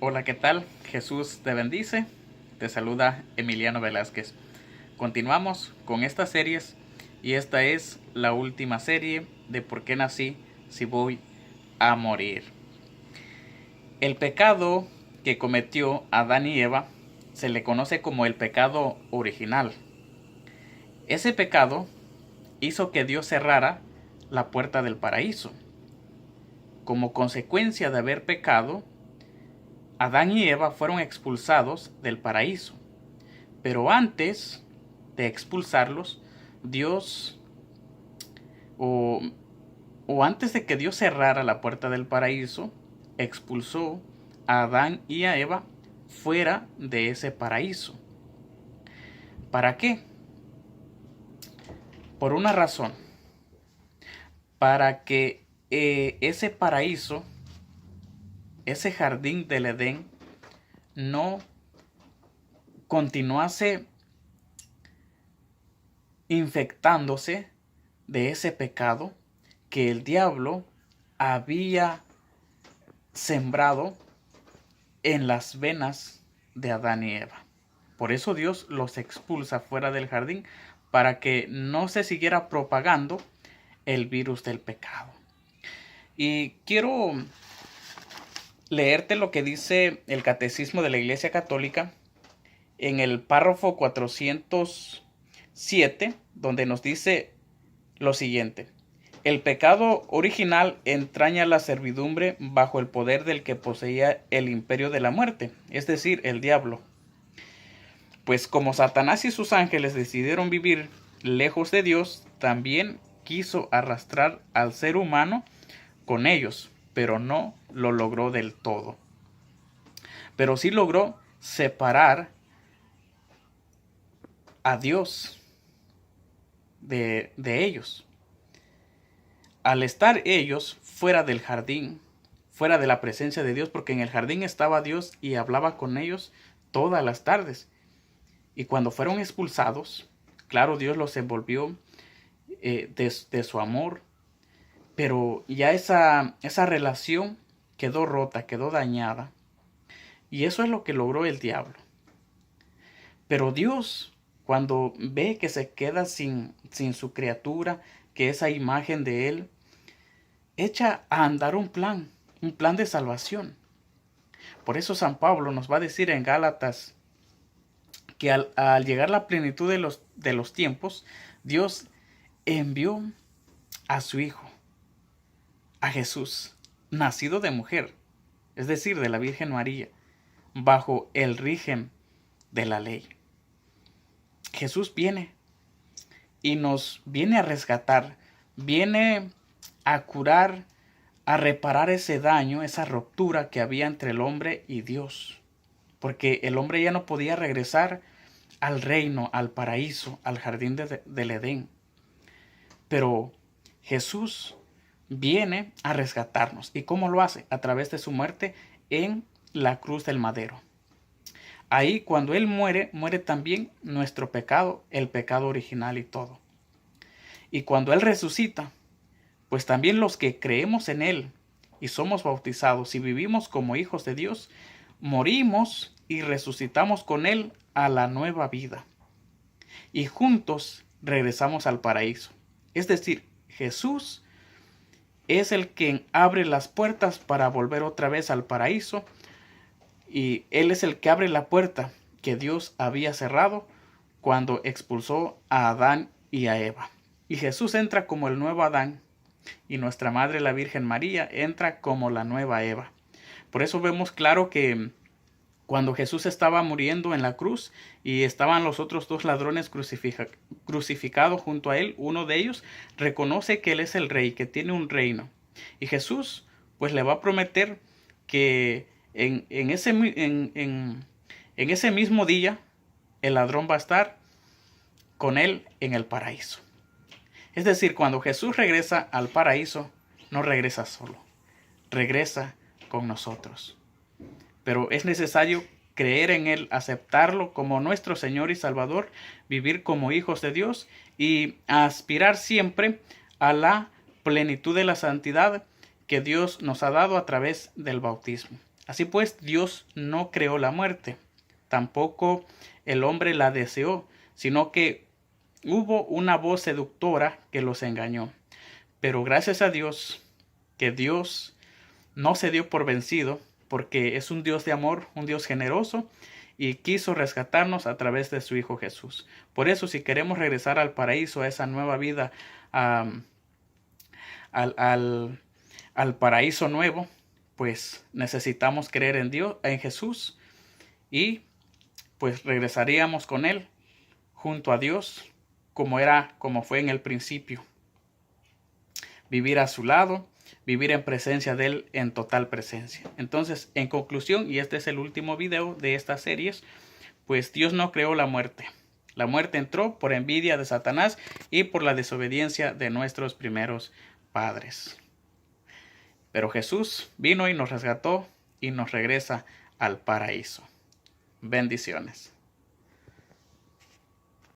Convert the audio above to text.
Hola, ¿qué tal? Jesús te bendice. Te saluda Emiliano Velázquez. Continuamos con estas series y esta es la última serie de ¿Por qué nací si voy a morir? El pecado que cometió Adán y Eva se le conoce como el pecado original. Ese pecado hizo que Dios cerrara la puerta del paraíso. Como consecuencia de haber pecado, Adán y Eva fueron expulsados del paraíso. Pero antes de expulsarlos, Dios, o, o antes de que Dios cerrara la puerta del paraíso, expulsó a Adán y a Eva fuera de ese paraíso. ¿Para qué? Por una razón. Para que ese paraíso, ese jardín del Edén, no continuase infectándose de ese pecado que el diablo había sembrado en las venas de Adán y Eva. Por eso Dios los expulsa fuera del jardín, para que no se siguiera propagando el virus del pecado. Y quiero leerte lo que dice el Catecismo de la Iglesia Católica en el párrafo 407, donde nos dice lo siguiente: el pecado original entraña la servidumbre bajo el poder del que poseía el imperio de la muerte, es decir, el diablo. Pues como Satanás y sus ángeles decidieron vivir lejos de Dios, también quiso arrastrar al ser humano con ellos, pero no lo logró del todo. Pero sí logró separar a Dios de ellos. Al estar ellos fuera del jardín, fuera de la presencia de Dios, porque en el jardín estaba Dios y hablaba con ellos todas las tardes. Y cuando fueron expulsados, claro, Dios los envolvió de su amor, pero ya esa relación quedó rota, quedó dañada. Y eso es lo que logró el diablo. Pero Dios, cuando ve que se queda sin su criatura, que esa imagen de Él, echa a andar un plan de salvación. Por eso San Pablo nos va a decir en Gálatas que al llegar la plenitud de los tiempos, Dios envió a su Hijo, a Jesús, nacido de mujer, es decir, de la Virgen María, bajo el régimen de la ley. Jesús viene y nos viene a rescatar, viene a curar, a reparar ese daño, esa ruptura que había entre el hombre y Dios. Porque el hombre ya no podía regresar al reino, al paraíso, al jardín del Edén. Pero Jesús viene a rescatarnos. ¿Y cómo lo hace? A través de su muerte en la cruz del madero. Ahí cuando Él muere, muere también nuestro pecado, el pecado original y todo. Y cuando Él resucita, pues también los que creemos en Él y somos bautizados y vivimos como hijos de Dios, morimos y resucitamos con Él a la nueva vida. Y juntos regresamos al paraíso. Es decir, Jesús es el quien abre las puertas para volver otra vez al paraíso. Y Él es el que abre la puerta que Dios había cerrado cuando expulsó a Adán y a Eva. Y Jesús entra como el nuevo Adán, y nuestra Madre la Virgen María entra como la nueva Eva. Por eso vemos claro que cuando Jesús estaba muriendo en la cruz y estaban los otros dos ladrones crucificados junto a Él, uno de ellos reconoce que Él es el rey, que tiene un reino. Y Jesús pues le va a prometer que en ese mismo día el ladrón va a estar con Él en el paraíso. Es decir, cuando Jesús regresa al paraíso, no regresa solo, regresa con nosotros. Pero es necesario creer en Él, aceptarlo como nuestro Señor y Salvador, vivir como hijos de Dios y aspirar siempre a la plenitud de la santidad que Dios nos ha dado a través del bautismo. Así pues, Dios no creó la muerte, tampoco el hombre la deseó, sino que hubo una voz seductora que los engañó. Pero gracias a Dios, que Dios no se dio por vencido, porque es un Dios de amor, un Dios generoso, y quiso rescatarnos a través de su Hijo Jesús. Por eso, si queremos regresar al paraíso, a esa nueva vida, al paraíso nuevo, pues necesitamos creer en Dios, en Jesús, y pues regresaríamos con Él junto a Dios, como fue en el principio. Vivir a su lado, vivir en presencia de Él, en total presencia. Entonces, en conclusión, y este es el último video de estas series, pues Dios no creó la muerte. La muerte entró por envidia de Satanás y por la desobediencia de nuestros primeros padres. Pero Jesús vino y nos rescató y nos regresa al paraíso. Bendiciones.